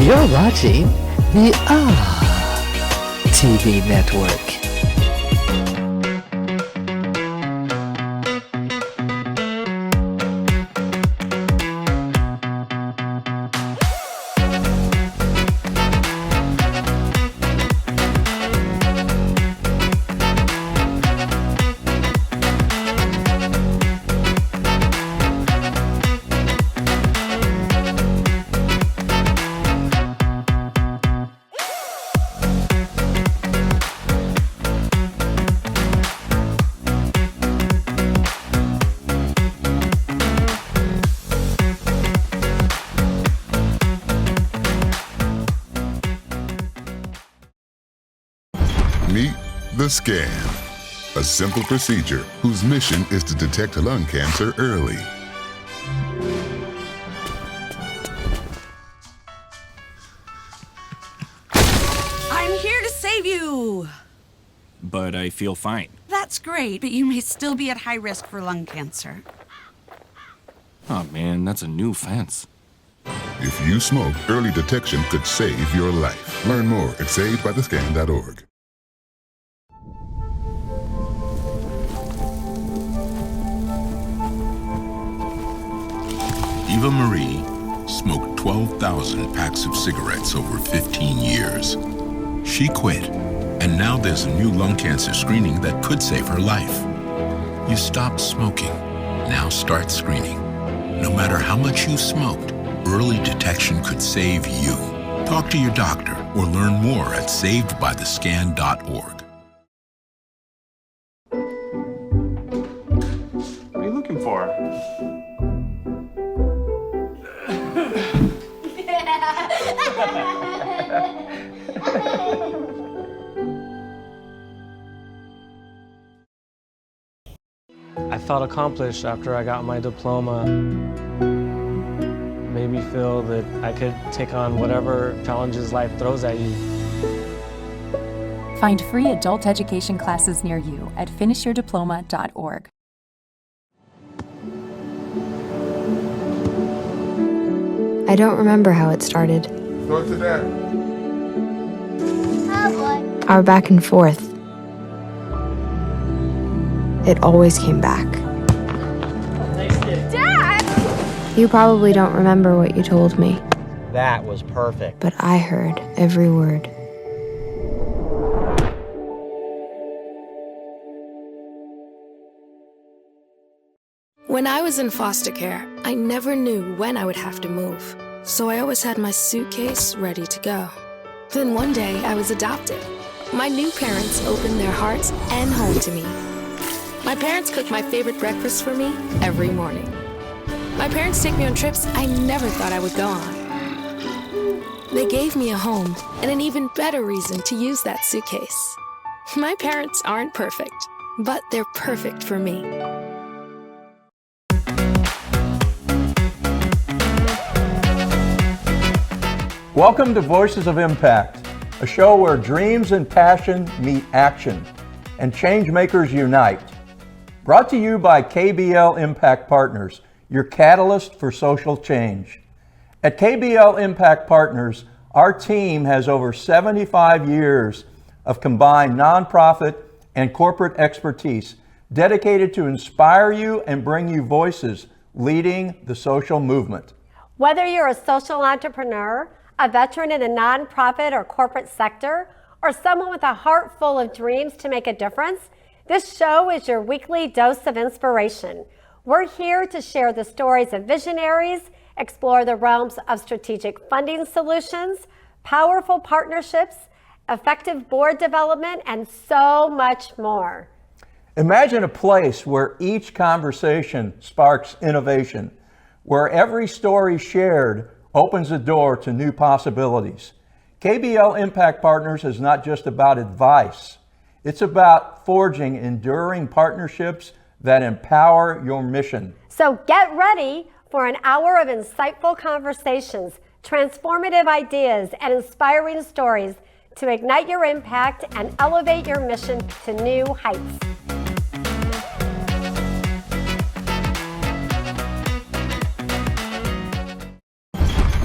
You're watching the TV network. Meet the scan, a simple procedure whose mission is to detect lung cancer early. I'm here to save you! But I feel fine. That's great, but you may still be at high risk for lung cancer. Oh man, that's a new fence. If you smoke, early detection could save your life. Learn more at savedbythescan.org. Eva Marie smoked 12,000 packs of cigarettes over 15 years. She quit, and now there's a new lung cancer screening that could save her life. You stopped smoking, now start screening. No matter how much you smoked, early detection could save you. Talk to your doctor or learn more at savedbythescan.org. What are you looking for? I felt accomplished after I got my diploma. Made me feel that I could take on whatever challenges life throws at you. Find free adult education classes near you at finishyourdiploma.org. I don't remember how it started. Go to that. Our back and forth. It always came back. Dad! You probably don't remember what you told me, That was perfect. but I heard every word. When I was in foster care, I never knew when I would have to move, so I always had my suitcase ready to go. Then one day, I was adopted. My new parents opened their hearts and home to me. My parents cook my favorite breakfast for me every morning. My parents take me on trips I never thought I would go on. They gave me a home and an even better reason to use that suitcase. My parents aren't perfect, but they're perfect for me. Welcome to Voices of Impact, a show where dreams and passion meet action, and change makers unite. Brought to you by KBL Impact Partners, your catalyst for social change. At KBL Impact Partners, our team has over 75 years of combined nonprofit and corporate expertise dedicated to inspire you and bring you voices leading the social movement. Whether you're a social entrepreneur, a veteran in the nonprofit or corporate sector, or someone with a heart full of dreams to make a difference, this show is your weekly dose of inspiration. We're here to share the stories of visionaries, explore the realms of strategic funding solutions, powerful partnerships, effective board development, and so much more. Imagine a place where each conversation sparks innovation, where every story shared opens the door to new possibilities. KBL Impact Partners is not just about advice. It's about forging enduring partnerships that empower your mission. So get ready for an hour of insightful conversations, transformative ideas, and inspiring stories to ignite your impact and elevate your mission to new heights.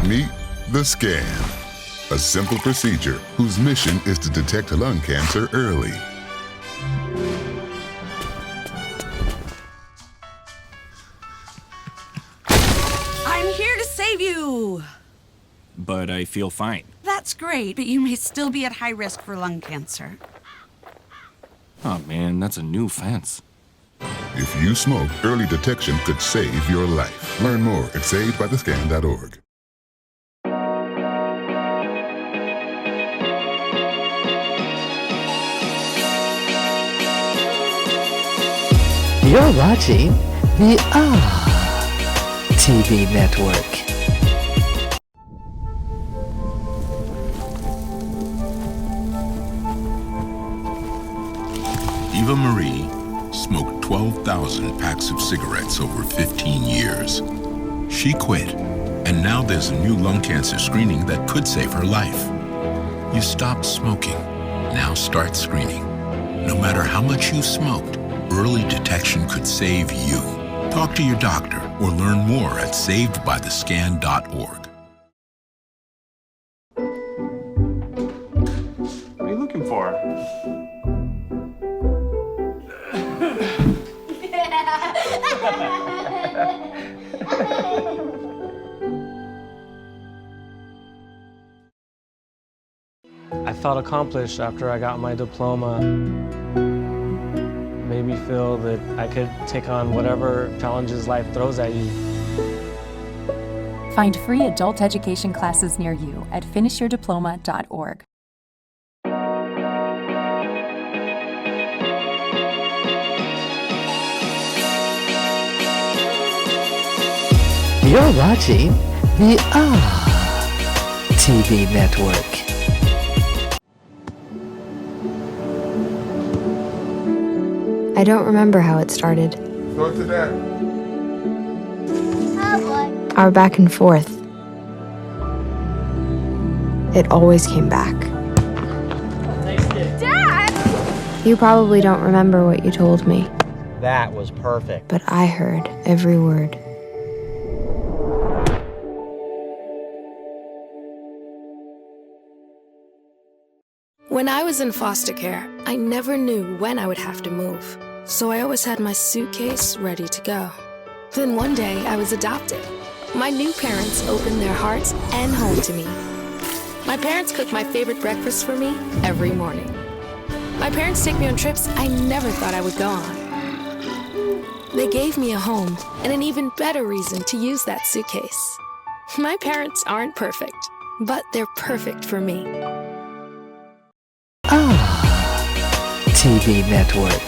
Meet the scan, a simple procedure whose mission is to detect lung cancer early. I'm here to save you. But I feel fine. That's great, but you may still be at high risk for lung cancer. Oh man, that's a new fence. If you smoke, early detection could save your life. Learn more at savedbythescan.org. You're watching the TV network. Eva Marie smoked 12,000 packs of cigarettes over 15 years. She quit, and now there's a new lung cancer screening that could save her life. You stopped smoking, now start screening. No matter how much you smoked, early detection could save you. Talk to your doctor or learn more at savedbythescan.org. What are you looking for? I felt accomplished after I got my diploma. Made me feel that I could take on whatever challenges life throws at you. Find free adult education classes near you at finishyourdiploma.org. You're watching the TV network. I don't remember how it started. Go to that. Our back and forth. It always came back. Dad! You probably don't remember what you told me, That was perfect. but I heard every word. When I was in foster care, I never knew when I would have to move. So I always had my suitcase ready to go. Then one day, I was adopted. My new parents opened their hearts and home to me. My parents cook my favorite breakfast for me every morning. My parents take me on trips I never thought I would go on. They gave me a home and an even better reason to use that suitcase. My parents aren't perfect, but they're perfect for me. TV network.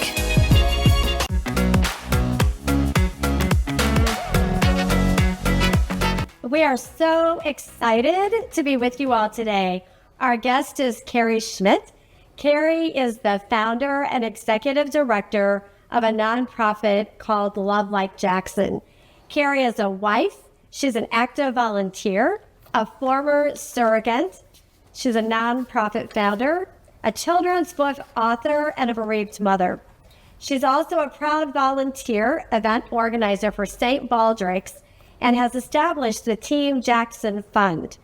We are so excited to be with you all today. Our guest is Carrie Schmitt. Carrie is the founder and executive director of a nonprofit called Love Like Jackson. Carrie is a wife. She's an active volunteer, a former surrogate. She's a nonprofit founder, a children's book author, and a bereaved mother. She's also a proud volunteer event organizer for St. Baldrick's and has established the Team Jackson Fund,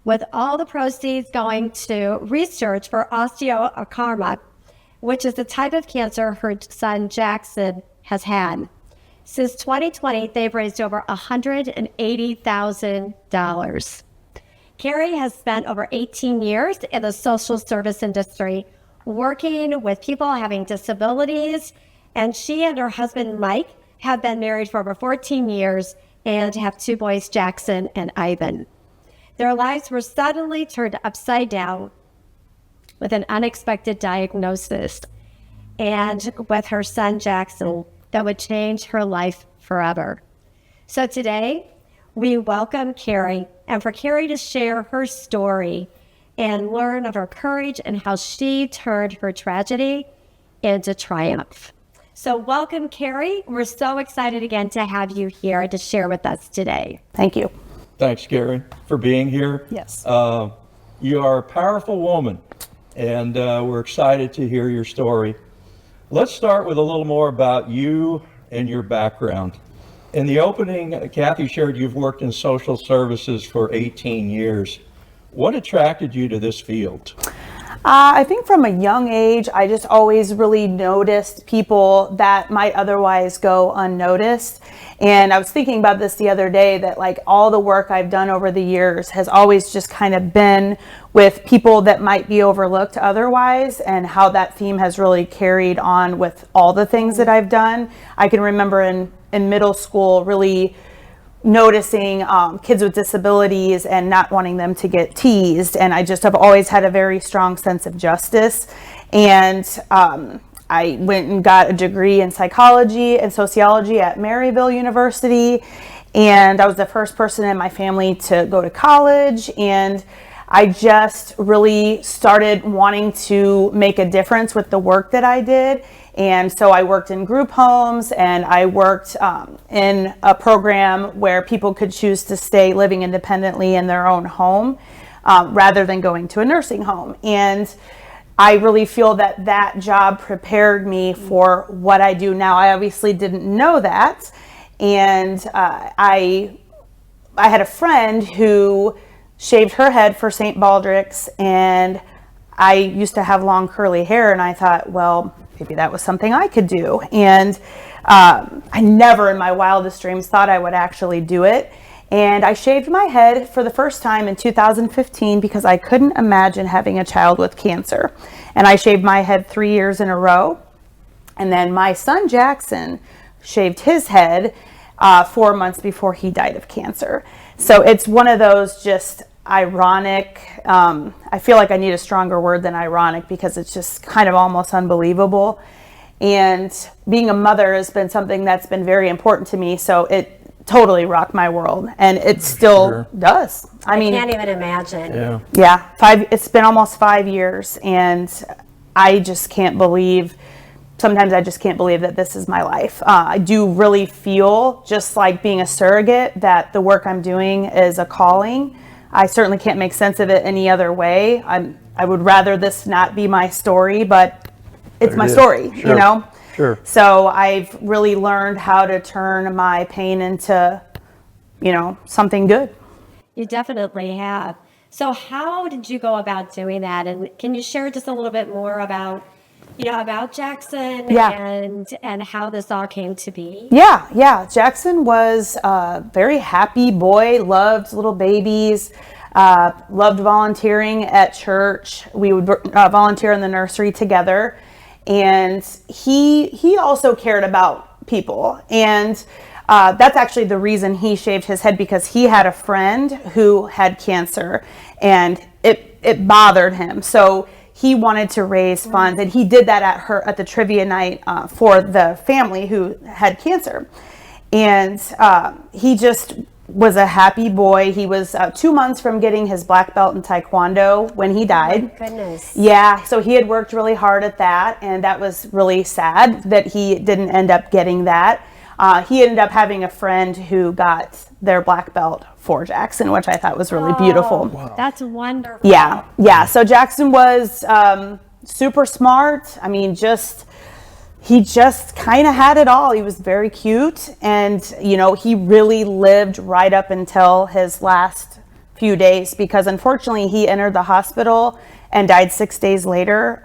with all the proceeds going to research for osteosarcoma, which is the type of cancer her son Jackson has had. Since 2020, they've raised over $180,000. Carrie has spent over 18 years in the social service industry, working with people having disabilities, and she and her husband Mike have been married for over 14 years and have two boys, Jackson and Ivan. Their lives were suddenly turned upside down with an unexpected diagnosis, and with her son Jackson, that would change her life forever. So today, we welcome Carrie, and for Carrie to share her story and learn of her courage and how she turned her tragedy into triumph. So welcome, Carrie. We're so excited again to have you here to share with us today. Thank you. Thanks, Carrie, for being here. Yes. You are a powerful woman, and we're excited to hear your story. Let's start with a little more about you and your background. In the opening, Kathy shared you've worked in social services for 18 years. What attracted you to this field? I think from a young age, I just always really noticed people that might otherwise go unnoticed. And I was thinking about this the other day, that like all the work I've done over the years has always just kind of been with people that might be overlooked otherwise, and how that theme has really carried on with all the things that I've done. I can remember in middle school really noticing kids with disabilities and not wanting them to get teased, and I just have always had a very strong sense of justice. And I went and got a degree in psychology and sociology at Maryville University, and I was the first person in my family to go to college, and I just really started wanting to make a difference with the work that I did. And so I worked in group homes, and I worked in a program where people could choose to stay living independently in their own home rather than going to a nursing home. And I really feel that that job prepared me for what I do now. I obviously didn't know that. And I had a friend who shaved her head for St. Baldrick's, and I used to have long curly hair, and I thought, well, maybe that was something I could do. And I never in my wildest dreams thought I would actually do it. And I shaved my head for the first time in 2015 because I couldn't imagine having a child with cancer. And I shaved my head 3 years in a row. And then my son Jackson shaved his head 4 months before he died of cancer. So it's one of those just ironic, I feel like I need a stronger word than ironic, because it's just kind of almost unbelievable. And being a mother has been something that's been very important to me, so it totally rocked my world, and it still does. I mean, can't even imagine. It's been almost 5 years, and I just can't believe, sometimes I just can't believe that this is my life. I do really feel, just like being a surrogate, that the work I'm doing is a calling. I certainly can't make sense of it any other way. I would rather this not be my story, but it's my story, you know? Sure. So I've really learned how to turn my pain into, you know, something good. You definitely have. So how did you go about doing that? And can you share just a little bit more about, you know, about Jackson and how this all came to be? Yeah. Jackson was a very happy boy, loved little babies, loved volunteering at church. We would volunteer in the nursery together. And he also cared about people. And that's actually the reason he shaved his head, because he had a friend who had cancer, and it bothered him. So he wanted to raise funds, and he did that at the trivia night for the family who had cancer. And he just was a happy boy. He was 2 months from getting his black belt in Taekwondo when he died. Oh my goodness. Yeah, so he had worked really hard at that, and that was really sad that he didn't end up getting that. He ended up having a friend who got their black belt for Jackson, which I thought was really beautiful. Wow. That's wonderful. Yeah. So Jackson was super smart. I mean, he just kind of had it all. He was very cute, and you know, he really lived right up until his last few days, because unfortunately he entered the hospital and died 6 days later.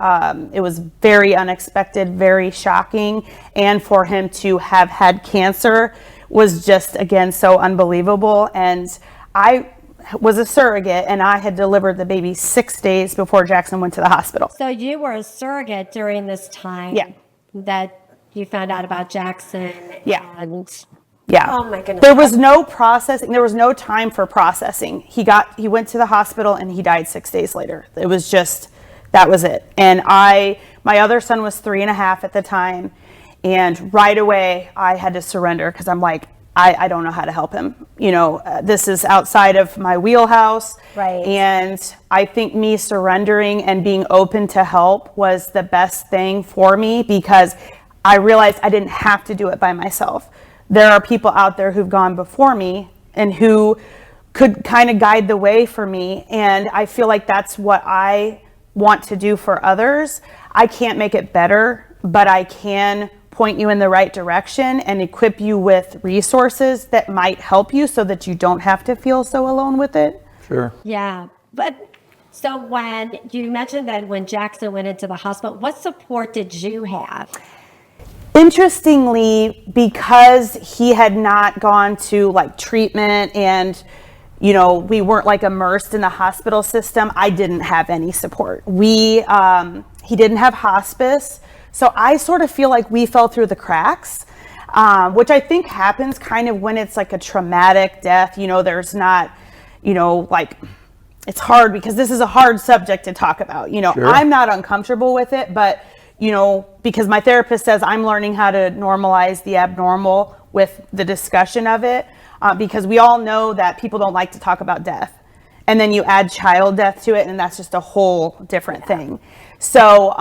It was very unexpected, very shocking, and for him to have had cancer was just, again, so unbelievable. And I was a surrogate, and I had delivered the baby 6 days before Jackson went to the hospital. So you were a surrogate during this time that you found out about Jackson. Yeah. Oh my goodness. There was no processing. There was no time for processing. He went to the hospital and he died 6 days later. It was just, that was it. And my other son was 3.5 at the time. And right away I had to surrender, because I'm like, I don't know how to help him. You know, this is outside of my wheelhouse. Right. And I think me surrendering and being open to help was the best thing for me, because I realized I didn't have to do it by myself. There are people out there who've gone before me and who could kind of guide the way for me. And I feel like that's what I want to do for others. I can't make it better, but I can point you in the right direction and equip you with resources that might help you so that you don't have to feel so alone with it. Sure. Yeah. But so when you mentioned that when Jackson went into the hospital, what support did you have? Interestingly, because he had not gone to like treatment and, you know, we weren't like immersed in the hospital system, I didn't have any support. He didn't have hospice. So I sort of feel like we fell through the cracks, which I think happens kind of when it's like a traumatic death. You know, there's not, you know, like, it's hard because this is a hard subject to talk about. You know, Sure. I'm not uncomfortable with it, but you know, because my therapist says I'm learning how to normalize the abnormal with the discussion of it, because we all know that people don't like to talk about death. And then you add child death to it, and that's just a whole different thing. So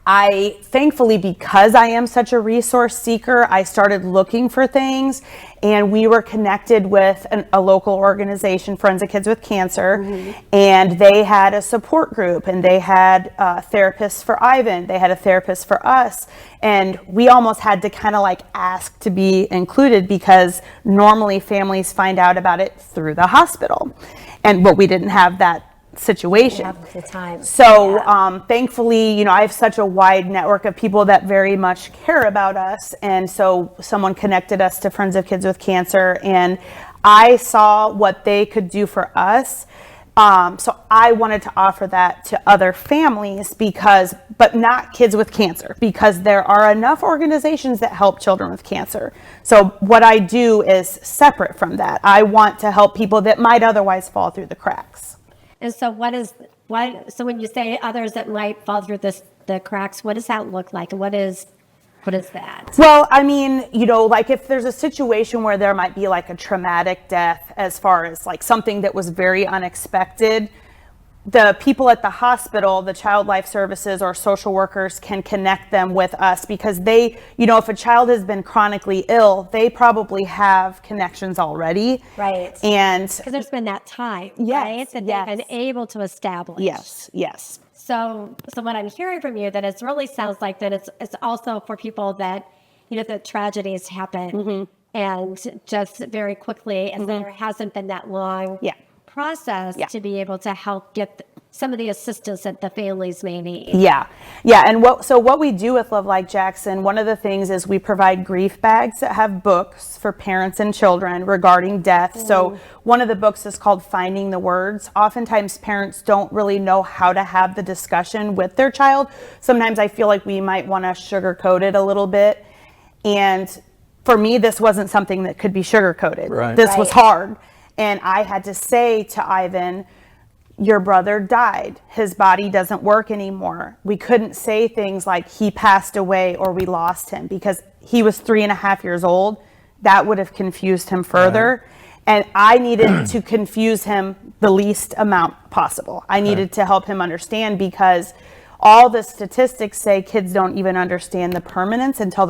I thankfully, because I am such a resource seeker, I started looking for things, and we were connected with a local organization, Friends of Kids with Cancer, and they had a support group, and they had therapists for Ivan, they had a therapist for us, and we almost had to kind of like ask to be included because normally families find out about it through the hospital, but we didn't have that situation. At the time. So thankfully, you know, I have such a wide network of people that very much care about us, and so someone connected us to Friends of Kids with Cancer, and I saw what they could do for us. So I wanted to offer that to other families but not kids with cancer, because there are enough organizations that help children with cancer. So what I do is separate from that. I want to help people that might otherwise fall through the cracks. And so so when you say others that might fall through the cracks, what does that look like? What is that? Well, I mean, you know, like if there's a situation where there might be like a traumatic death, as far as like something that was very unexpected, the people at the hospital, the child life services or social workers can connect them with us, because they, you know, if a child has been chronically ill, they probably have connections already. Right. And because there's been that time, yes, right? That yes. they've been able to establish. Yes, yes. So what I'm hearing from you, that it really sounds like that it's also for people that, you know, the tragedies happen and just very quickly, and there hasn't been that long process to be able to help get some of the assistance that the families may need. Yeah. And what we do with Love Like Jackson, one of the things is we provide grief bags that have books for parents and children regarding death. So one of the books is called Finding the Words. Oftentimes parents don't really know how to have the discussion with their child. Sometimes I feel like we might want to sugarcoat it a little bit. And for me, this wasn't something that could be sugarcoated. Right. This was hard. And I had to say to Ivan, your brother died. His body doesn't work anymore. We couldn't say things like he passed away or we lost him, because he was 3.5 years old. That would have confused him further. And I needed to confuse him the least amount possible. I needed to help him understand, because all the statistics say kids don't even understand the permanence until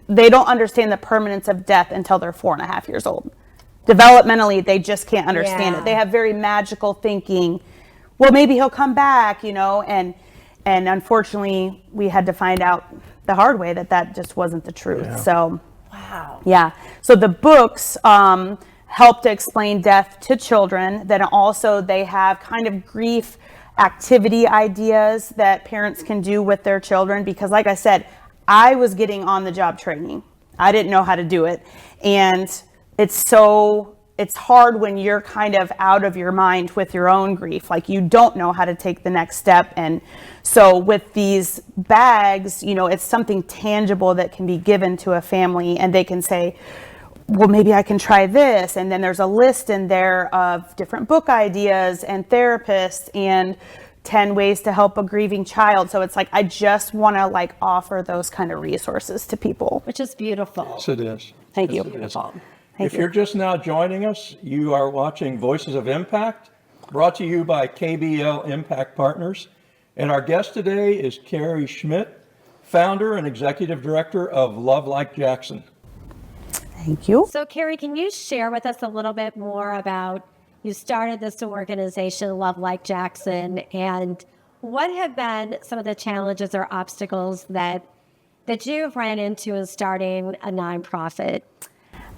they don't understand the permanence of death until they're 4.5 years old. Developmentally, they just can't understand it. They have very magical thinking. Well, maybe he'll come back, you know, and unfortunately, we had to find out the hard way that just wasn't the truth. So, so the books help to explain death to children. Then also they have kind of grief activity ideas that parents can do with their children, because like I said, I was getting on the job training. I didn't know how to do it. And it's hard when you're kind of out of your mind with your own grief, like you don't know how to take the next step. And so with these bags, you know, it's something tangible that can be given to a family, and they can say, well, maybe I can try this. And then there's a list in there of different book ideas and therapists and 10 ways to help a grieving child. So it's like, I just want to like offer those kind of resources to people. Which is beautiful. Yes, it is. Thank you. If you're just now joining us, you are watching Voices of Impact, brought to you by KBL Impact Partners. And our guest today is Carrie Schmitt, founder and executive director of Love Like Jackson. Thank you. So Carrie, can you share with us a little bit more about, you started this organization, Love Like Jackson, and what have been some of the challenges or obstacles that you've ran into in starting a nonprofit?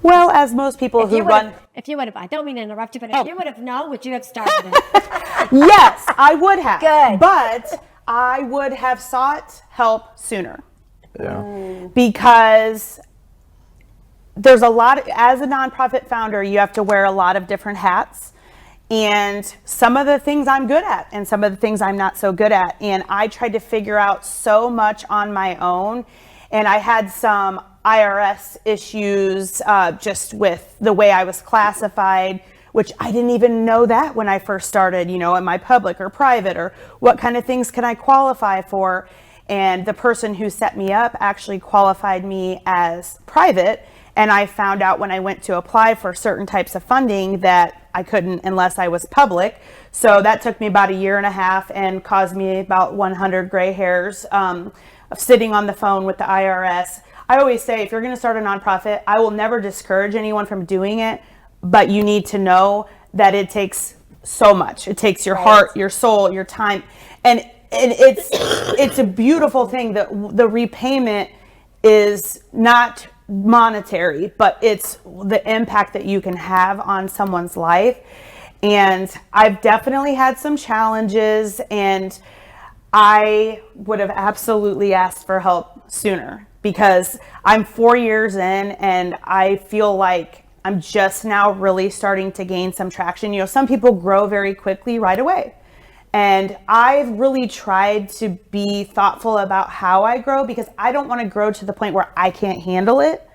Well, as most people who run... If you would have, I don't mean to interrupt you, but if you would have known, would you have started it? Yes, I would have. Good. But I would have sought help sooner. Yeah. Because there's a lot, as a nonprofit founder, you have to wear a lot of different hats. And some of the things I'm good at and some of the things I'm not so good at. And I tried to figure out so much on my own. And I had some IRS issues just with the way I was classified, which I didn't even know that when I first started, you know, am I public or private, or what kind of things can I qualify for? And the person who set me up actually qualified me as private. And I found out when I went to apply for certain types of funding that I couldn't unless I was public. So that took me about 1.5 years and caused me about 100 gray hairs of sitting on the phone with the IRS. I always say, if you're going to start a nonprofit, I will never discourage anyone from doing it, but you need to know that it takes so much. It takes your heart, your soul, your time, and it's a beautiful thing that the repayment is not monetary, but it's the impact that you can have on someone's life. And I've definitely had some challenges, and I would have absolutely asked for help sooner, because I'm 4 years in and I feel like I'm just now really starting to gain some traction. You know, some people grow very quickly right away. And I've really tried to be thoughtful about how I grow, because I don't want to grow to the point where I can't handle it.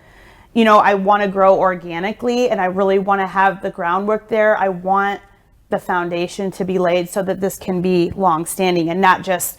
You know, I want to grow organically, and I really want to have the groundwork there. I want the foundation to be laid so that this can be long-standing and not just,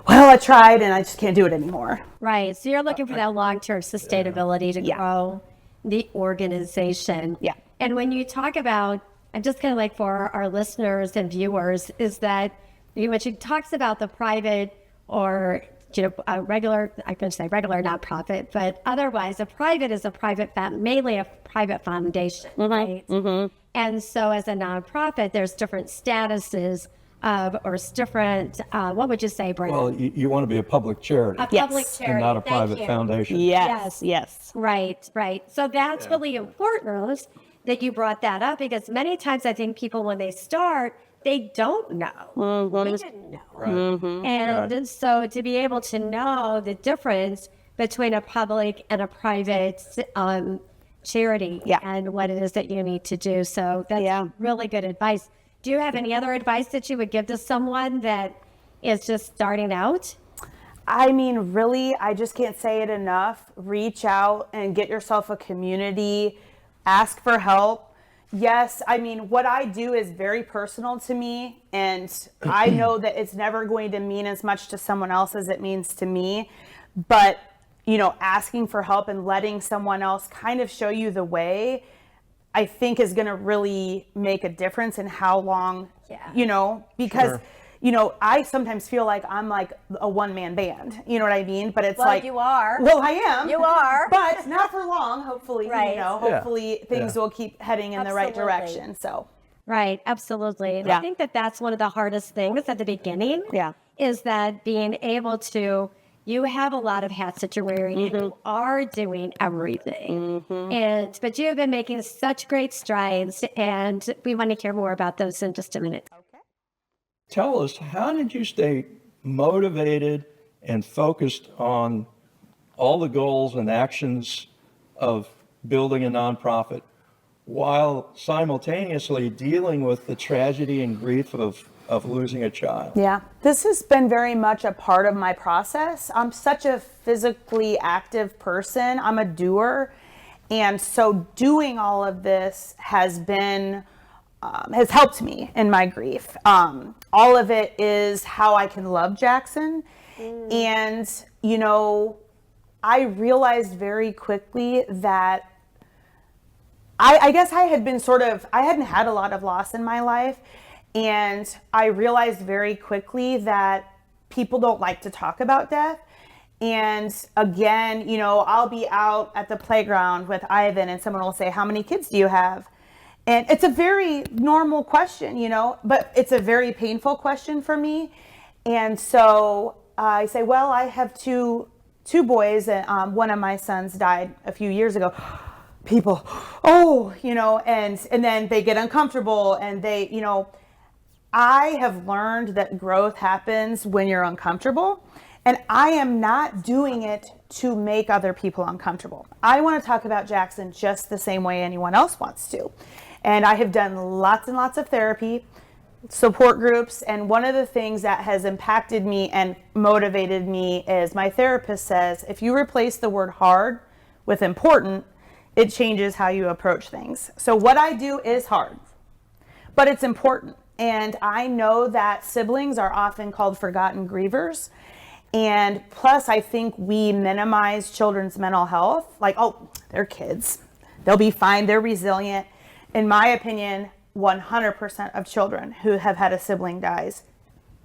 well, I tried and I just can't do it anymore. Right. So you're looking for that long-term sustainability to grow the organization. Yeah. And when you talk about, and just kind of like for our listeners and viewers, is that when she talks about the private or, you know, a regular, I can say regular nonprofit, but otherwise a private is a private, mainly a private foundation, right? Mm-hmm. And so as a nonprofit, there's different statuses of, or different, what would you say, Brandon? Well, you want to be a public charity. A public charity. And not a private foundation. Yes. Right. So that's really important that you brought that up, because many times I think people, when they start, they don't know. Mm-hmm. We didn't know. Right. Mm-hmm. And so to be able to know the difference between a public and a private charity and what it is that you need to do. So that's really good advice. Do you have any other advice that you would give to someone that is just starting out? I mean, really, I just can't say it enough. Reach out and get yourself a community. Ask for help. Yes, I mean, what I do is very personal to me, and I know that it's never going to mean as much to someone else as it means to me. But, you know, asking for help and letting someone else kind of show you the way, I think is going to really make a difference in how long, you know, because, you know, I sometimes feel like I'm like a one-man band, you know what I mean? But it's like, you are. Well, I am. You are. But not for long, hopefully, Right. you know, hopefully things will keep heading in the right direction. So. Right, absolutely. And I think that that's one of the hardest things at the beginning is that being able to, you have a lot of hats that you're wearing and you are doing everything. But you have been making such great strides, and we want to hear more about those in just a minute. Okay. Tell us, how did you stay motivated and focused on all the goals and actions of building a nonprofit while simultaneously dealing with the tragedy and grief of losing a child? Yeah, this has been very much a part of my process. I'm such a physically active person. I'm a doer. And so doing all of this has been, has helped me in my grief. All of it is how I can love Jackson. And, you know, I realized very quickly that I guess I had been I hadn't had a lot of loss in my life. And I realized very quickly that people don't like to talk about death. And again, you know, I'll be out at the playground with Ivan and someone will say, how many kids do you have? And it's a very normal question, you know, but it's a very painful question for me. And so I say, well, I have two boys, and one of my sons died a few years ago. people, oh, and then they get uncomfortable and they, I have learned that growth happens when you're uncomfortable, and I am not doing it to make other people uncomfortable. I want to talk about Jackson just the same way anyone else wants to. And I have done lots and lots of therapy, support groups, and one of the things that has impacted me and motivated me is my therapist says, if you replace the word hard with important, it changes how you approach things. So what I do is hard, but it's important. And I know that siblings are often called forgotten grievers. And plus, I think we minimize children's mental health. Like, oh, they're kids. They'll be fine. They're resilient. In my opinion, 100% of children who have had a sibling dies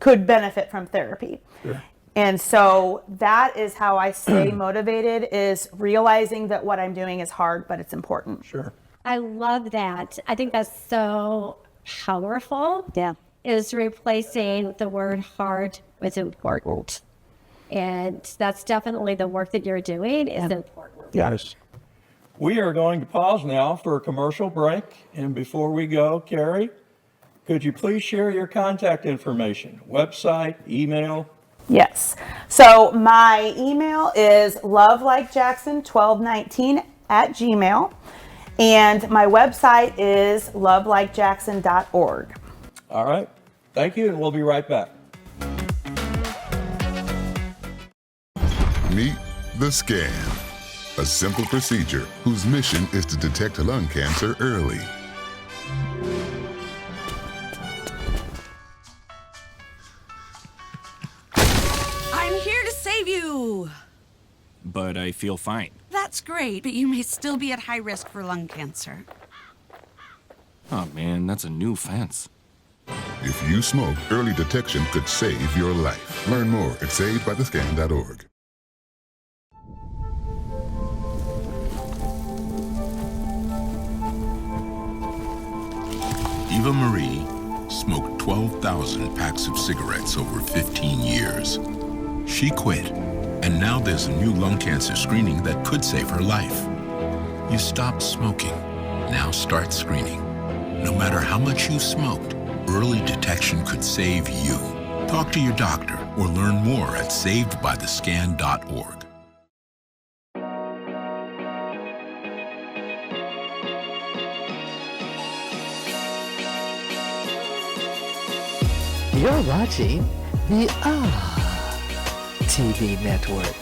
could benefit from therapy. Sure. And so that is how I stay motivated, is realizing that what I'm doing is hard, but it's important. Sure. I love that. I think that's so powerful. Yeah. Is replacing the word hard with important. And that's definitely the work that you're doing is important. Yes. We are going to pause now for a commercial break. And before we go, Carrie, could you please share your contact information, website, email? Yes. So my email is lovelikejackson1219@gmail. And my website is lovelikejackson.org. All right. Thank you, and we'll be right back. Meet the scan, a simple procedure whose mission is to detect lung cancer early. I'm here to save you. But I feel fine. That's great, but you may still be at high risk for lung cancer. Oh man, that's a new fence. If you smoke, early detection could save your life. Learn more at savedbythescan.org. Eva Marie smoked 12,000 packs of cigarettes over 15 years. She quit, and now there's a new lung cancer screening that could save her life. You stopped smoking, now start screening. No matter how much you smoked, early detection could save you. Talk to your doctor or learn more at savedbythescan.org. You're watching the TV network.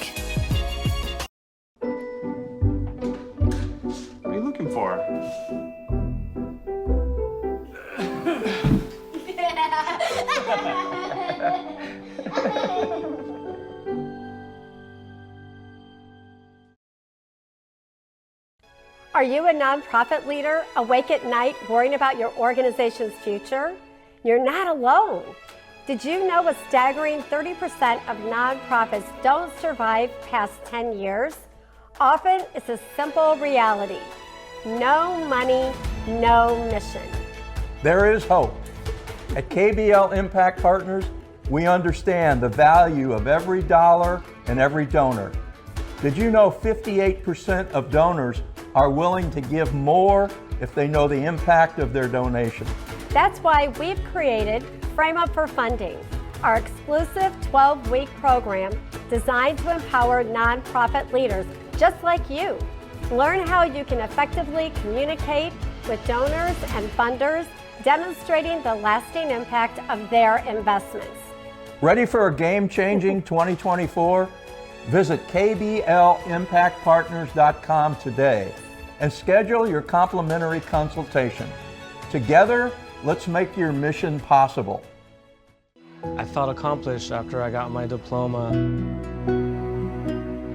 What are you looking for? Are you a nonprofit leader awake at night worrying about your organization's future? You're not alone. Did you know a staggering 30% of nonprofits don't survive past 10 years? Often it's a simple reality. No money, no mission. There is hope. At KBL Impact Partners, we understand the value of every dollar and every donor. Did you know 58% of donors are willing to give more if they know the impact of their donation? That's why we've created Frame Up for Funding, our exclusive 12-week program designed to empower nonprofit leaders just like you. Learn how you can effectively communicate with donors and funders, demonstrating the lasting impact of their investments. Ready for a game-changing 2024? Visit kblimpactpartners.com today and schedule your complimentary consultation. Together, let's make your mission possible. I felt accomplished after I got my diploma.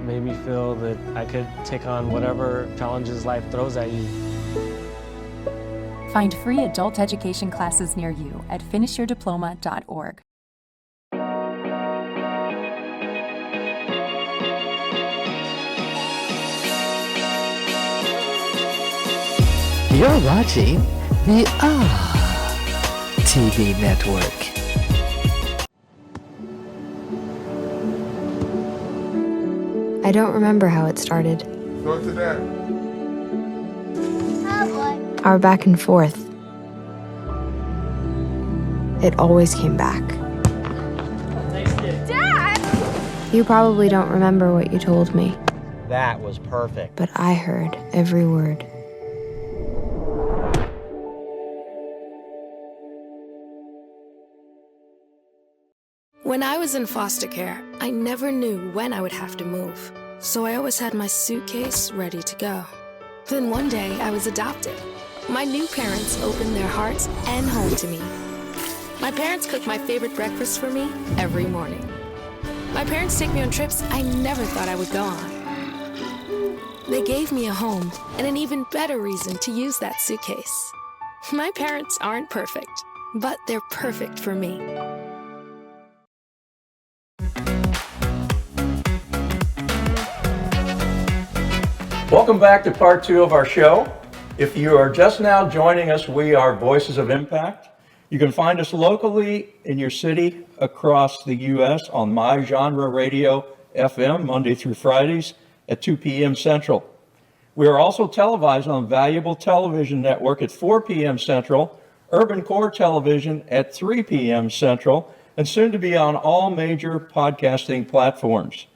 Made me feel that I could take on whatever challenges life throws at you. Find free adult education classes near you at finishyourdiploma.org. You're watching the TV network. I don't remember how it started. Go to that. our back and forth. It always came back. Dad! You probably don't remember what you told me, That was perfect. but I heard every word. When I was in foster care, I never knew when I would have to move. So I always had my suitcase ready to go. Then one day I was adopted. My new parents opened their hearts and home to me. My parents cook my favorite breakfast for me every morning. My parents take me on trips I never thought I would go on. They gave me a home and an even better reason to use that suitcase. My parents aren't perfect, but they're perfect for me. Welcome back to part 2 of our show. If you are just now joining us, we are Voices of Impact. You can find us locally in your city across the U.S. on My Genre Radio FM, Monday through Fridays at 2 p.m. Central. We are also televised on Valuable Television Network at 4 p.m. Central, Urban Core Television at 3 p.m. Central, and soon to be on all major podcasting platforms.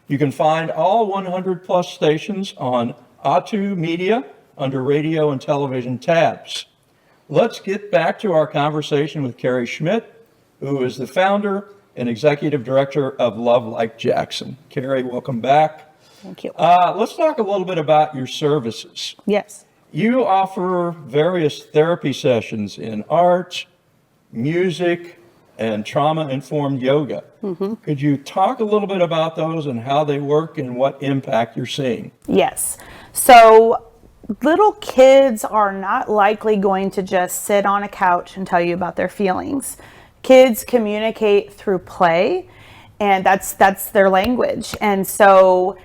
You can find all 100 plus stations on A2 Media under radio and television tabs. Let's get back to our conversation with Carrie Schmitt, who is the founder and executive director of Love Like Jackson. Carrie, welcome back. Thank you. Let's talk a little bit about your services. Yes. You offer various therapy sessions in art, music, and trauma-informed yoga. Mm-hmm. Could you talk a little bit about those and how they work and what impact you're seeing? Yes. So little kids are not likely going to just sit on a couch and tell you about their feelings. Kids communicate through play, and that's their language. And so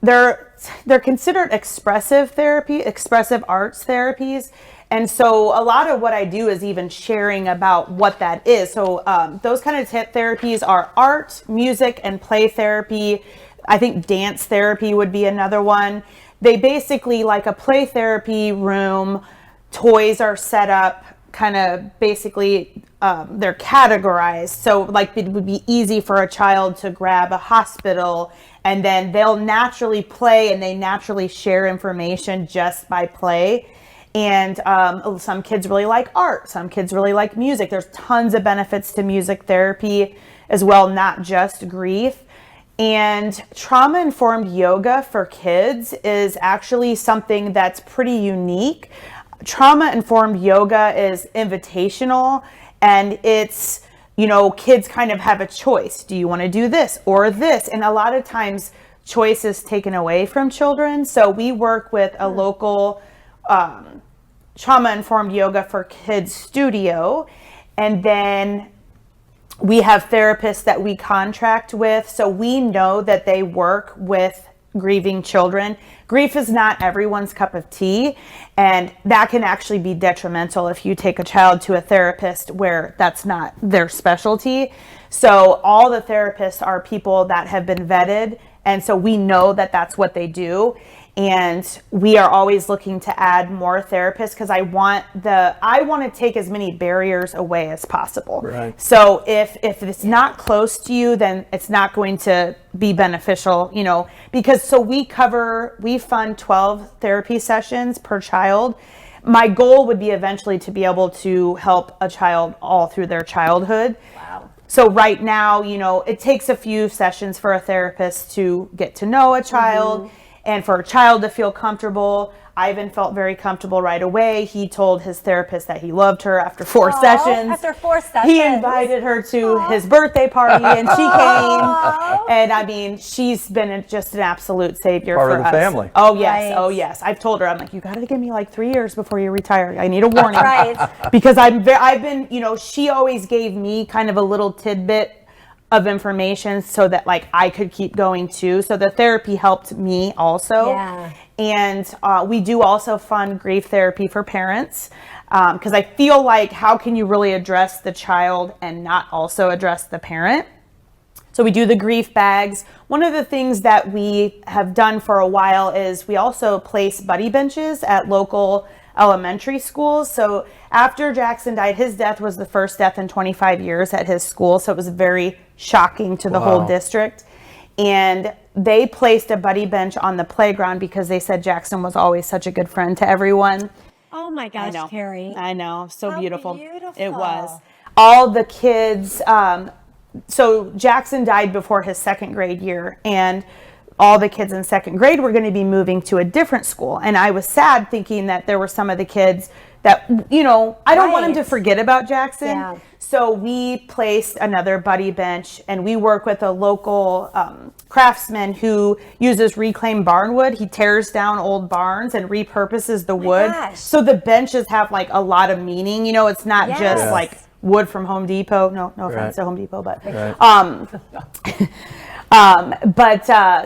they're considered expressive arts therapies. And so a lot of what I do is even sharing about what that is. So those kind of therapies are art, music, and play therapy. I think dance therapy would be another one. They basically, like a play therapy room, toys are set up kind of basically, they're categorized. So like it would be easy for a child to grab a hospital, and then they'll naturally play and they naturally share information just by play. And some kids really like art. Some kids really like music. There's tons of benefits to music therapy as well, not just grief. And trauma-informed yoga for kids is actually something that's pretty unique. Trauma-informed yoga is invitational, and it's, kids kind of have a choice. Do you want to do this or this? And a lot of times choice is taken away from children. So we work with a local trauma-informed yoga for kids studio, and then we have therapists that we contract with, so we know that they work with grieving children. Grief is not everyone's cup of tea, and that can actually be detrimental if you take a child to a therapist where that's not their specialty. So all the therapists are people that have been vetted, and so we know that that's what they do. And we are always looking to add more therapists because I want to take as many barriers away as possible. Right. So if it's not close to you, then it's not going to be beneficial, because we fund 12 therapy sessions per child. My goal would be eventually to be able to help a child all through their childhood. Wow. So right now, it takes a few sessions for a therapist to get to know a child. Mm-hmm. And for a child to feel comfortable. Ivan felt very comfortable right away. He told his therapist that he loved her after 4 sessions. After 4 sessions. He invited her to his birthday party, and she came. And I mean, she's been just an absolute savior Part for of the us. family. Oh yes, Right. oh yes. I've told her, I'm like, you got to give me like 3 years before you retire. I need a warning. Right. Because I've been, she always gave me kind of a little tidbit of information so that like I could keep going too. So the therapy helped me also. Yeah. And we do also fund grief therapy for parents because I feel like how can you really address the child and not also address the parent? So we do the grief bags. One of the things that we have done for a while is we also place buddy benches at local elementary schools. So after Jackson died, his death was the first death in 25 years at his school. So it was very shocking to the whole district. And they placed a buddy bench on the playground because they said Jackson was always such a good friend to everyone. Oh my gosh, Carrie. I know. So How beautiful. beautiful. It was. All the kids, so Jackson died before his second grade year, and all the kids in second grade were going to be moving to a different school. And I was sad thinking that there were some of the kids that, you know, I don't want them to forget about Jackson. Yeah. So we placed another buddy bench, and we work with a local craftsman who uses reclaimed barn wood. He tears down old barns and repurposes the wood. Gosh. So the benches have like a lot of meaning. You know, it's not just like wood from Home Depot. No offense to Home Depot, but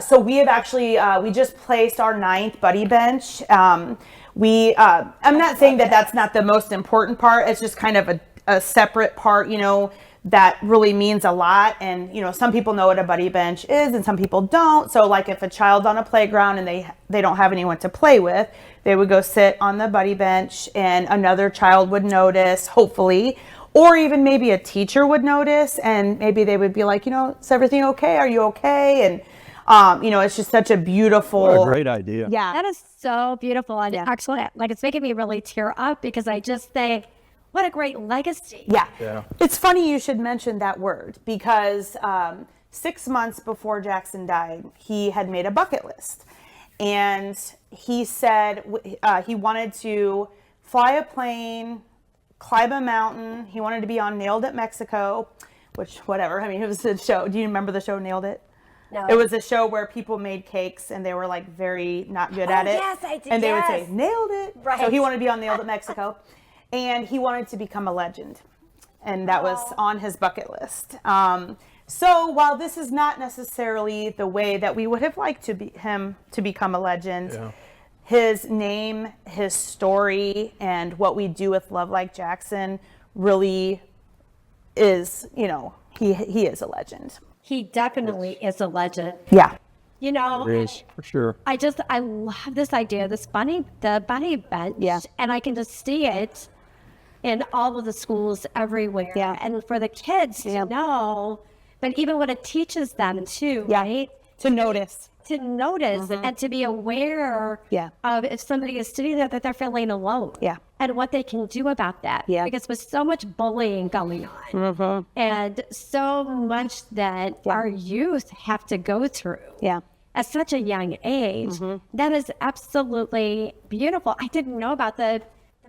so we have actually we just placed our 9th buddy bench. I'm not saying that that's not the most important part. It's just kind of a separate part, you know, that really means a lot. And, you know, some people know what a buddy bench is and some people don't. So like if a child's on a playground and they don't have anyone to play with, they would go sit on the buddy bench and another child would notice, hopefully, or even maybe a teacher would notice and maybe they would be like, you know, is everything okay? Are you okay? And, you know, it's just such a beautiful. What a great idea. Yeah. That is so beautiful. And actually, like, it's making me really tear up because I just think, what a great legacy. Yeah. It's funny you should mention that word because 6 months before Jackson died, he had made a bucket list. And he said he wanted to fly a plane, climb a mountain. He wanted to be on Nailed It Mexico, which, whatever. I mean, it was a show. Do you remember the show Nailed It? No. It was a show where people made cakes and they were like very not good at it. Yes, I did. And they would say, nailed it. Right. So he wanted to be on Nailed It Mexico. And he wanted to become a legend. And that was on his bucket list. So while this is not necessarily the way that we would have liked him to become a legend, his name, his story, and what we do with Love Like Jackson really is, you know, he is a legend. He definitely is a legend. Yeah. You know, It is, for sure. I love this idea, the bunny bench. Yeah. And I can just see it in all of the schools everywhere. Yeah. And for the kids to know, but even what it teaches them too, right? To notice. To notice and to be aware of if somebody is sitting there that they're feeling alone. Yeah. And what they can do about that. Yeah. Because with so much bullying going on and so much that our youth have to go through. Yeah. At such a young age, that is absolutely beautiful. I didn't know about the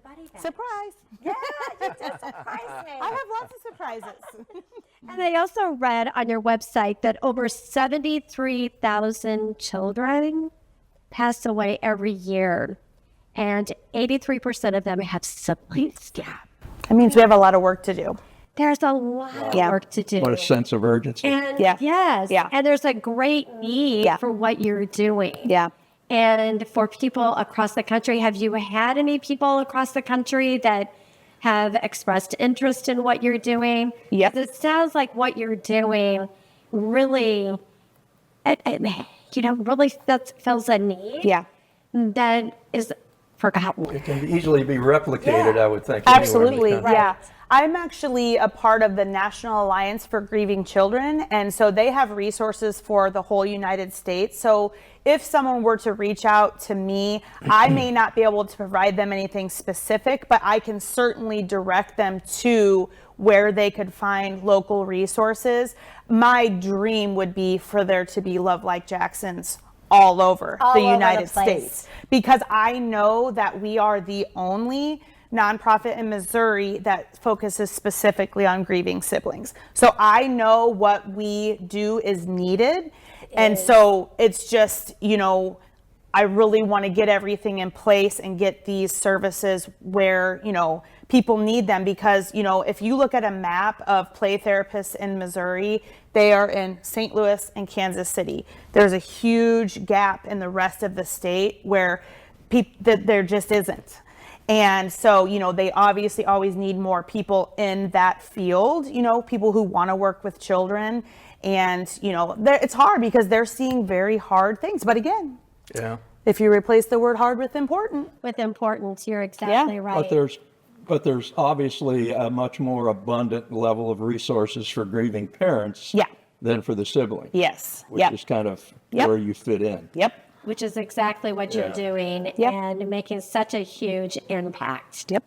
buddy bench. Surprise. Yeah, you did surprise me. I have lots of surprises. And I also read on your website that over 73,000 children pass away every year, and 83% of them have siblings. Yeah. That means we have a lot of work to do. There's a lot of work to do. What a sense of urgency. And and there's a great need for what you're doing. Yeah. And for people across the country, have you had any people across the country that have expressed interest in what you're doing? Yep. It sounds like what you're doing really, really fills a need. Yeah. That is forgotten. It can easily be replicated, I would think. Absolutely, anywhere in the country. yeah. I'm actually a part of the National Alliance for Grieving Children, and so they have resources for the whole United States. So if someone were to reach out to me, I may not be able to provide them anything specific, but I can certainly direct them to where they could find local resources. My dream would be for there to be Love Like Jacksons all over the United States, because I know that we are the only nonprofit in Missouri that focuses specifically on grieving siblings. So I know what we do is needed. And so it's just, I really want to get everything in place and get these services where, people need them, because, if you look at a map of play therapists in Missouri, they are in St. Louis and Kansas City. There's a huge gap in the rest of the state where there just isn't. And so, they obviously always need more people in that field, people who want to work with children. And, it's hard because they're seeing very hard things. But again, If you replace the word hard with important. With important, you're exactly right. But there's obviously a much more abundant level of resources for grieving parents than for the siblings. Yes. Which is kind of where you fit in. Yep. Which is exactly what you're doing and making such a huge impact. Yep.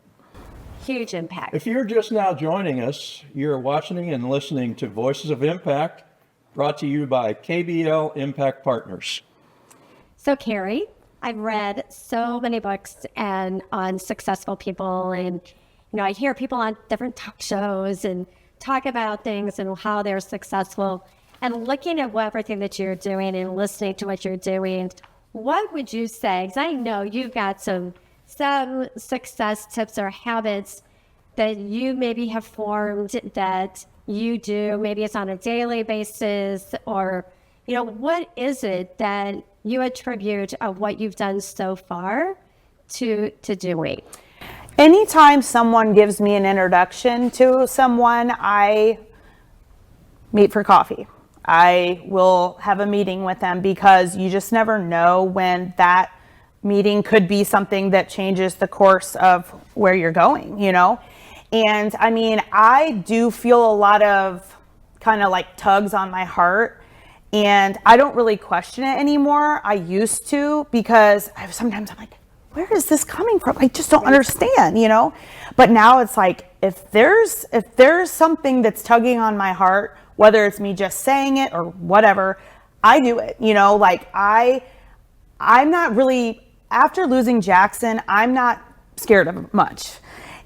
Huge impact. If you're just now joining us, you're watching and listening to Voices of Impact, brought to you by KBL Impact Partners. So Carrie, I've read so many books and on successful people, and I hear people on different talk shows and talk about things and how they're successful. And looking at everything that you're doing and listening to what you're doing, what would you say? Because I know you've got some success tips or habits that you maybe have formed that you do. Maybe it's on a daily basis, or what is it that you attribute of what you've done so far to doing? Anytime someone gives me an introduction to someone, I meet for coffee. I will have a meeting with them, because you just never know when that meeting could be something that changes the course of where you're going, And I mean, I do feel a lot of kind of like tugs on my heart, and I don't really question it anymore. I used to, because sometimes I'm like, where is this coming from? I just don't understand, But now it's like, if there's something that's tugging on my heart, whether it's me just saying it or whatever, I do it, Like I'm not really, after losing Jackson, I'm not scared of much.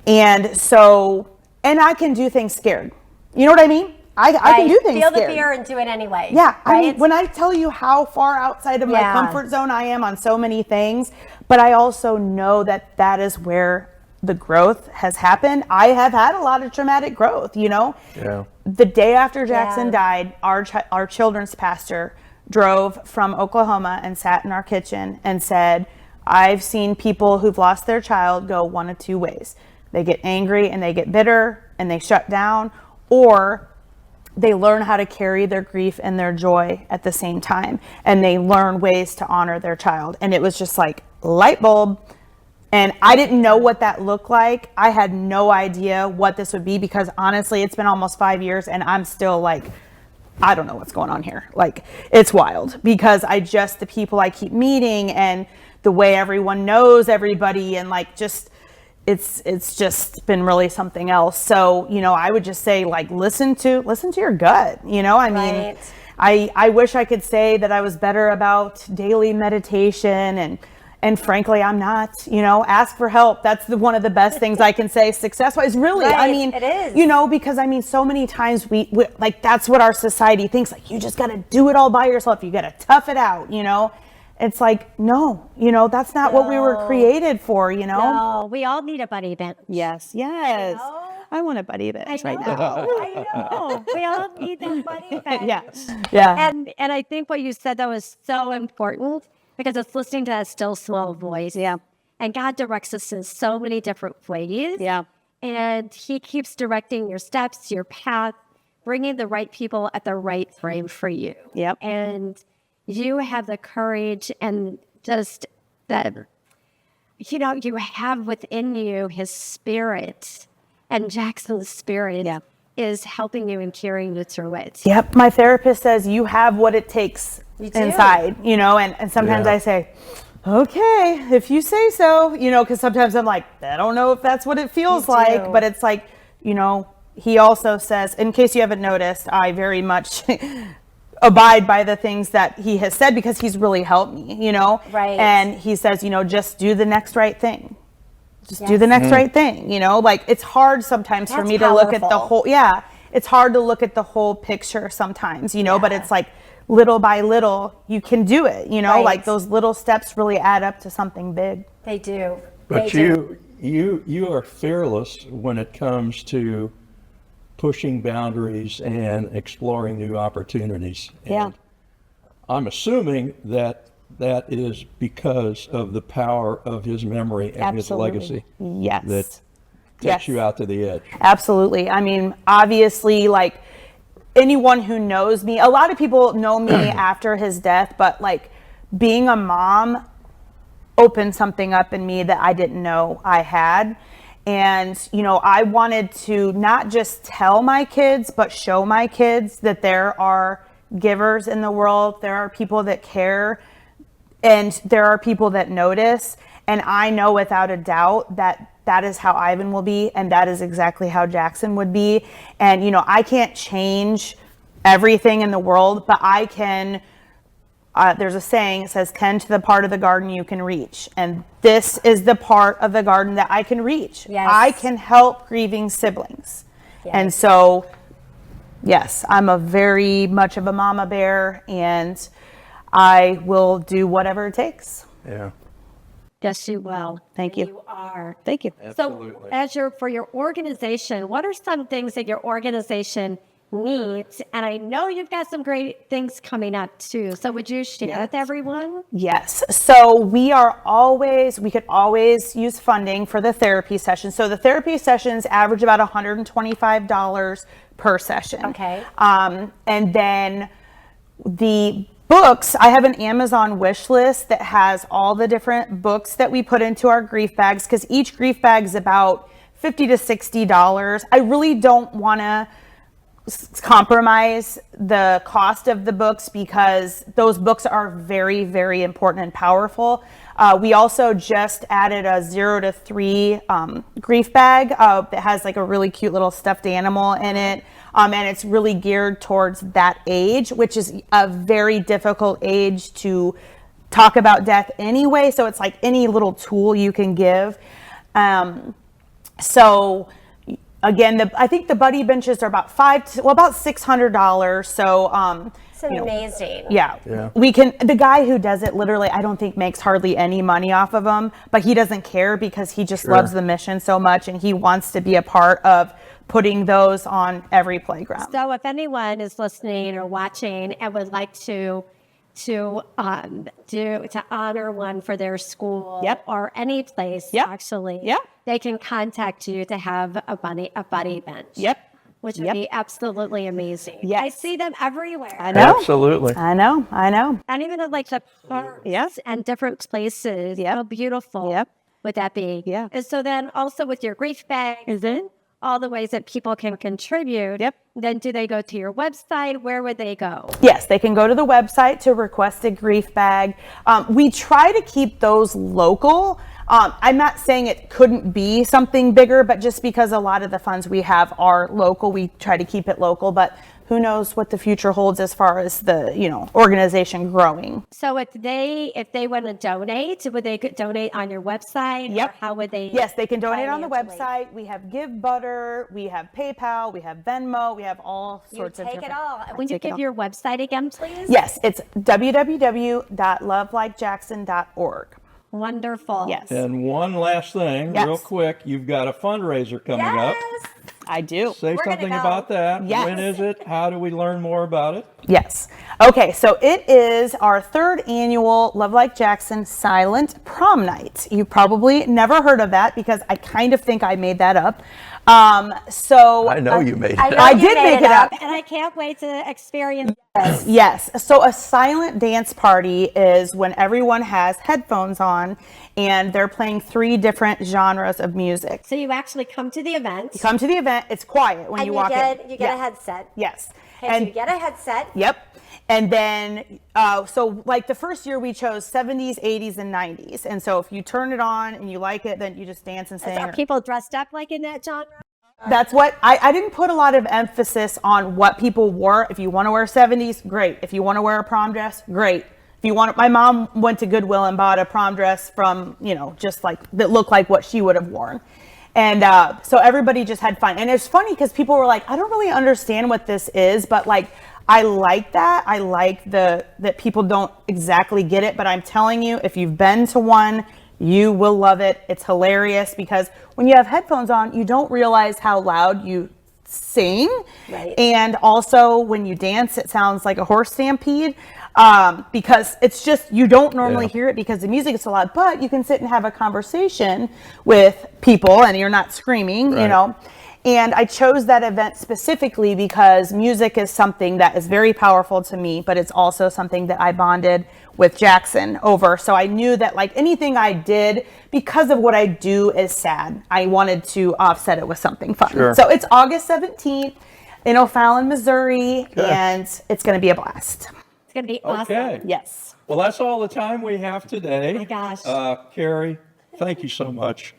And so, and I can do things scared. You know what I mean? I can do things scared. Feel the fear and do it anyway. Yeah. Right? I mean, when I tell you how far outside of my comfort zone I am on so many things, but I also know that that is where the growth has happened. I have had a lot of traumatic growth, Yeah. The day after Jackson died, our children's pastor drove from Oklahoma and sat in our kitchen and said, I've seen people who've lost their child go one of two ways. They get angry and they get bitter and they shut down, or they learn how to carry their grief and their joy at the same time, and they learn ways to honor their child. And it was just like light bulb. And I didn't know what that looked like. I had no idea what this would be, because honestly, it's been almost 5 years and I'm still like, I don't know what's going on here. Like, it's wild, because the people I keep meeting and the way everyone knows everybody, and like, just, it's just been really something else. So, I would just say, like, listen to your gut, I mean, I wish I could say that I was better about daily meditation, and frankly, I'm not, ask for help. That's one of the best things I can say success-wise, really. Right, I mean, it is. Because I mean, so many times we like, that's what our society thinks, like, you just got to do it all by yourself. You got to tough it out, It's like, no, that's not what we were created for, No, we all need a buddy bench. Yes. I want a buddy bench right now. I know. We all need that buddy bench. Yeah. And I think what you said, that was so important, because it's listening to that still small voice. Yeah. And God directs us in so many different ways. Yeah. And he keeps directing your steps, your path, bringing the right people at the right frame for you. Yep. And you have the courage and just that, you have within you his spirit, and Jackson's spirit is helping you and carrying you through it. Yep. My therapist says you have what it takes inside, and sometimes I say, okay, if you say so, because sometimes I'm like, I don't know if that's what it feels like, but it's like, he also says, in case you haven't noticed, I very much abide by the things that he has said, because he's really helped me, Right. And he says, just do the next right thing. Just do the next right thing, like, it's hard sometimes for me to look at the whole, it's hard to look at the whole picture sometimes, but it's like, little by little, you can do it, like, those little steps really add up to something big. They do. But you are fearless when it comes to pushing boundaries and exploring new opportunities. And I'm assuming that is because of the power of his memory and his legacy. Yes. That takes you out to the edge. Absolutely. I mean, obviously, like, anyone who knows me, a lot of people know me after his death, but like, being a mom, opened something up in me that I didn't know I had. And, you know, I wanted to not just tell my kids, but show my kids that there are givers in the world. There are people that care, and there are people that notice. And I know without a doubt that that is how Ivan will be, and that is exactly how Jackson would be. And, you know, I can't change everything in the world, but I can. There's a saying, it says, tend to the part of the garden you can reach. And this is the part of the garden that I can reach. Yes. I can help grieving siblings. Yes. And so, yes, I'm a very much of a mama bear, and I will do whatever it takes. Yeah. Yes, you will. Thank you. You are. Thank you. Absolutely. So for your organization, what are some things that your organization needs? And I know you've got some great things coming up too. So would you share with everyone? Yes. So we could always use funding for the therapy sessions. So the therapy sessions average about $125 per session. Okay. And then the books, I have an Amazon wish list that has all the different books that we put into our grief bags, because each grief bag is about $50 to $60. I really don't want to compromise the cost of the books, because those books are very, very important and powerful. We also just added a 0 to 3 grief bag that has like a really cute little stuffed animal in it. And it's really geared towards that age, which is a very difficult age to talk about death anyway. So it's like any little tool you can give. So again, I think the buddy benches are about $600. So, it's amazing. Yeah. The guy who does it literally, I don't think makes hardly any money off of them, but he doesn't care because he just loves the mission so much, and he wants to be a part of putting those on every playground. So if anyone is listening or watching and would like to honor one for their school or any place, actually, they can contact you to have a buddy bench. Which would be absolutely amazing. Yes. I see them everywhere. I know. Absolutely. I know. And even at like the parks and different places. How beautiful would that be? Yeah. And so then also with your grief bags, all the ways that people can contribute. Then do they go to your website? Where would they go? Yes, they can go to the website to request a grief bag. We try to keep those local. I'm not saying it couldn't be something bigger, but just because a lot of the funds we have are local, we try to keep it local. But who knows what the future holds as far as the organization growing. So if they want to donate, would they donate on your website? Or how would they? Yes, they can donate on the website. We have Give Butter, we have PayPal, we have Venmo, we have all sorts of different. You take it all. Would you give your website again, please? Yes, it's www.lovelikejackson.org. Wonderful. Yes. And one last thing, real quick, you've got a fundraiser coming up. I do. Say something about that. Yes. When is it? How do we learn more about it? Yes. Okay, so it is our 3rd annual Love Like Jackson Silent Prom Night. You probably never heard of that because I kind of think I made that up. So I know you made it up. I did make it up. And I can't wait to experience Yes. So a silent dance party is when everyone has headphones on and they're playing 3 different genres of music. So you actually come to the event. You come to the event. It's quiet when you walk in. You get a headset. Yes. Okay, so you get a headset. Yep. And then, so like the first year we chose 70s, 80s, and 90s. And so if you turn it on and you like it, then you just dance and sing. Are people dressed up like in that genre? That's what, I didn't put a lot of emphasis on what people wore. If you want to wear 70s, great. If you want to wear a prom dress, great. If you want, my mom went to Goodwill and bought a prom dress from, just like, that looked like what she would have worn. And so everybody just had fun. And it's funny because people were like, I don't really understand what this is, but like, I like that. I like that people don't exactly get it, but I'm telling you, if you've been to one, you will love it. It's hilarious because when you have headphones on, you don't realize how loud you sing. Right. And also when you dance, it sounds like a horse stampede because it's just, you don't normally hear it because the music is so loud, but you can sit and have a conversation with people and you're not screaming, And I chose that event specifically because music is something that is very powerful to me, but it's also something that I bonded with Jackson over. So I knew that like anything I did because of what I do is sad, I wanted to offset it with something fun. Sure. So it's August 17th in O'Fallon, Missouri, and it's going to be a blast. It's going to be awesome. Okay. Yes. Well, that's all the time we have today. Oh my gosh. Carrie, thank you so much.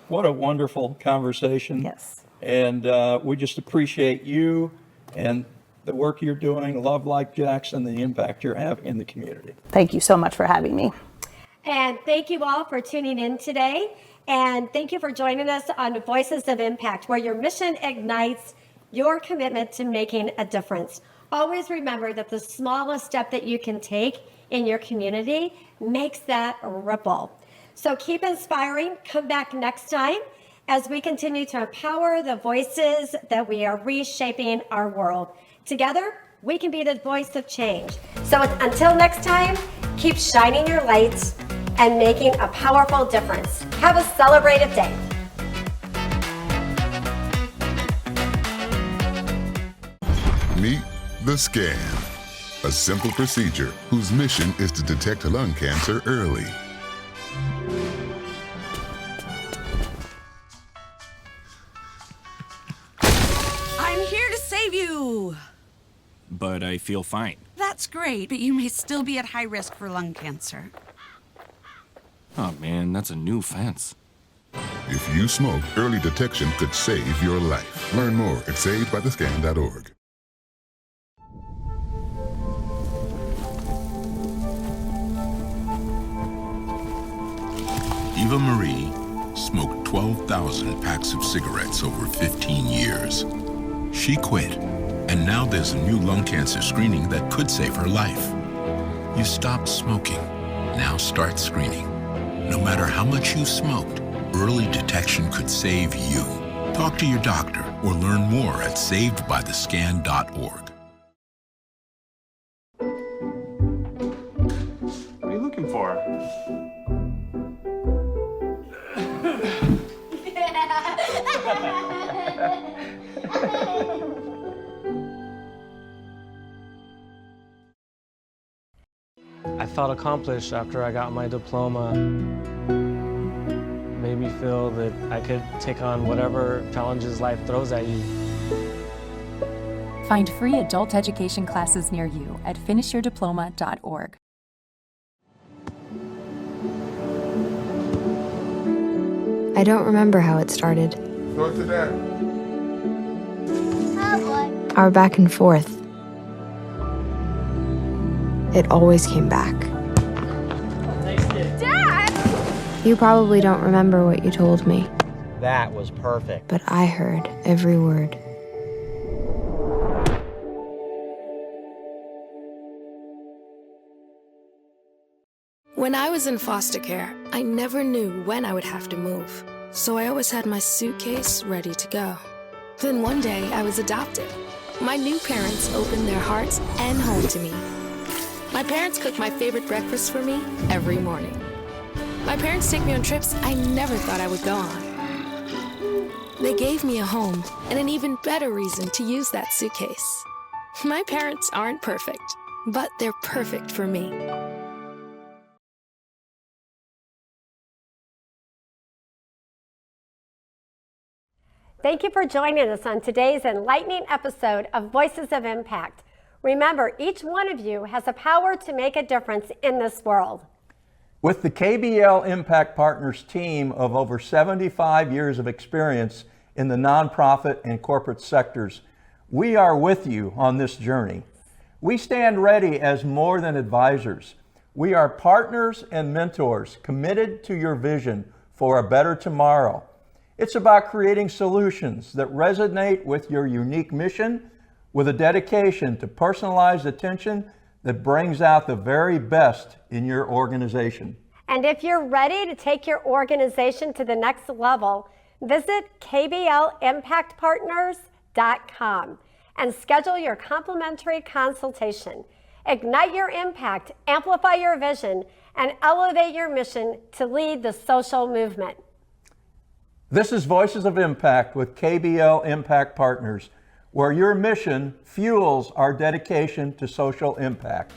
What a wonderful conversation. Yes. And we just appreciate you and the work you're doing, Love Like Jackson, the impact you're having in the community. Thank you so much for having me. And thank you all for tuning in today. And thank you for joining us on Voices of Impact, where your mission ignites your commitment to making a difference. Always remember that the smallest step that you can take in your community makes that ripple. So keep inspiring. Come back next time as we continue to empower the voices that we are reshaping our world. Together, we can be the voice of change. So until next time, keep shining your lights and making a powerful difference. Have a celebrative day. Meet the scan, a simple procedure whose mission is to detect lung cancer early. I'm here to save you. But I feel fine. That's great, but you may still be at high risk for lung cancer. Oh man, that's a new fence. If you smoke, early detection could save your life. Learn more at savedbythescan.org. Eva Marie smoked 12,000 packs of cigarettes over 15 years. She quit, and now there's a new lung cancer screening that could save her life. You stopped smoking, now start screening. No matter how much you smoked, early detection could save you. Talk to your doctor or learn more at savedbythescan.org. What are you looking for? I felt accomplished after I got my diploma. Made me feel that I could take on whatever challenges life throws at you. Find free adult education classes near you at finishyourdiploma.org. I don't remember how it started. Go to that. Our back and forth. It always came back. Dad! You probably don't remember what you told me, That was perfect. but I heard every word. When I was in foster care, I never knew when I would have to move. So I always had my suitcase ready to go. Then one day I was adopted. My new parents opened their hearts and home to me. My parents cook my favorite breakfast for me every morning. My parents take me on trips I never thought I would go on. They gave me a home and an even better reason to use that suitcase. My parents aren't perfect, but they're perfect for me. Thank you for joining us on today's enlightening episode of Voices of Impact. Remember, each one of you has the power to make a difference in this world. With the KBL Impact Partners team of over 75 years of experience in the nonprofit and corporate sectors, we are with you on this journey. We stand ready as more than advisors. We are partners and mentors committed to your vision for a better tomorrow. It's about creating solutions that resonate with your unique mission with a dedication to personalized attention that brings out the very best in your organization. And if you're ready to take your organization to the next level, visit kblimpactpartners.com and schedule your complimentary consultation. Ignite your impact, amplify your vision, and elevate your mission to lead the social movement. This is Voices of Impact with KBL Impact Partners, where your mission fuels our dedication to social impact.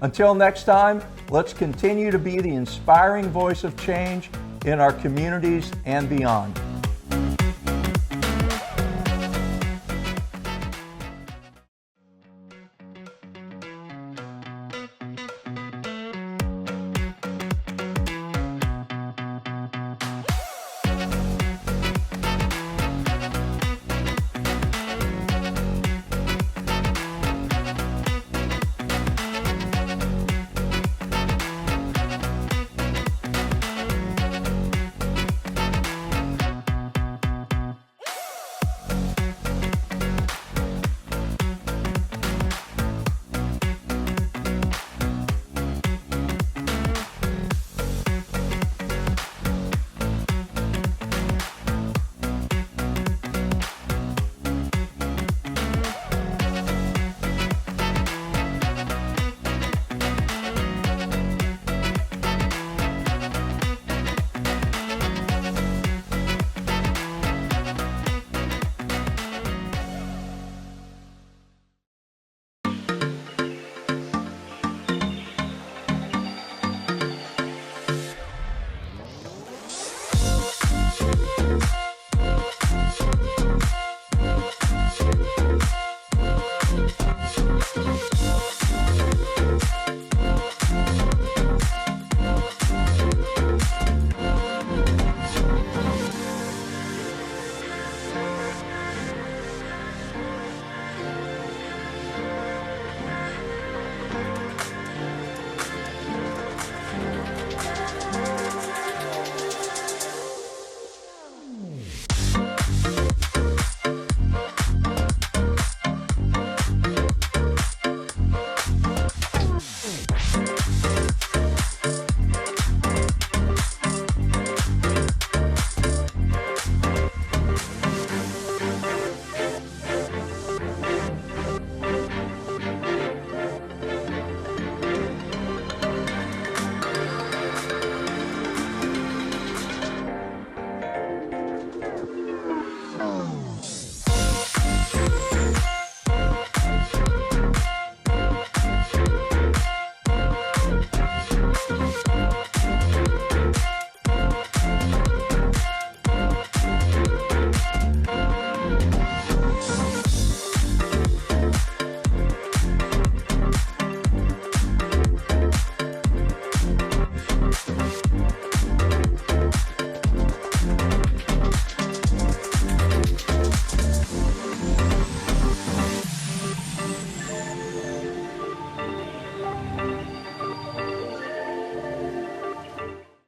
Until next time, let's continue to be the inspiring voice of change in our communities and beyond.